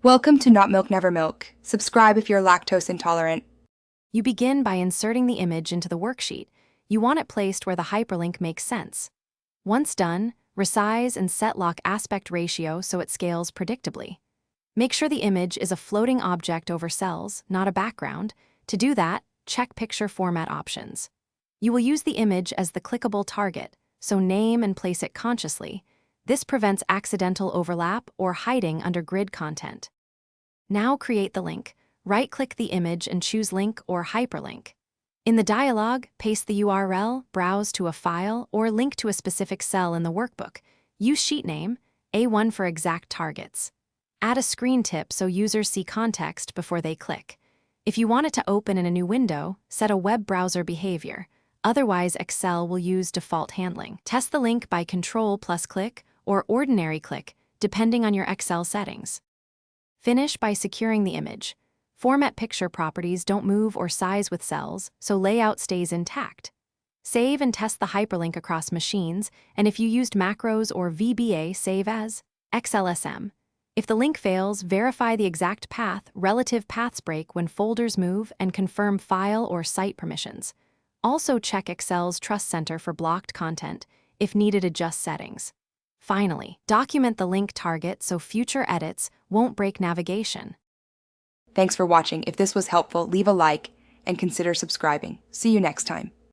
Welcome to Not Milk Never Milk. Subscribe if you're lactose intolerant. You begin by inserting the image into the worksheet. You want it placed where the hyperlink makes sense. Once done, resize and set lock aspect ratio so it scales predictably. Make sure the image is a floating object over cells, not a background. To do that, check picture format options. You will use the image as the clickable target, so name and place it consciously. This prevents accidental overlap or hiding under grid content. Now create the link. Right-click the image and choose Link or Hyperlink. In the dialog, paste the URL, browse to a file, or link to a specific cell in the workbook. Use sheet name, A1 for exact targets. Add a screen tip so users see context before they click. If you want it to open in a new window, set a web browser behavior. Otherwise, Excel will use default handling. Test the link by Control plus click or ordinary click, depending on your Excel settings. Finish by securing the image. Format picture properties don't move or size with cells, so layout stays intact. Save and test the hyperlink across machines, and if you used macros or VBA, save as XLSM. If the link fails, verify the exact path, relative paths break when folders move, and confirm file or site permissions. Also check Excel's Trust Center for blocked content. If needed, adjust settings. Finally, document the link target so future edits won't break navigation. Thanks for watching. If this was helpful, leave a like and consider subscribing. See you next time.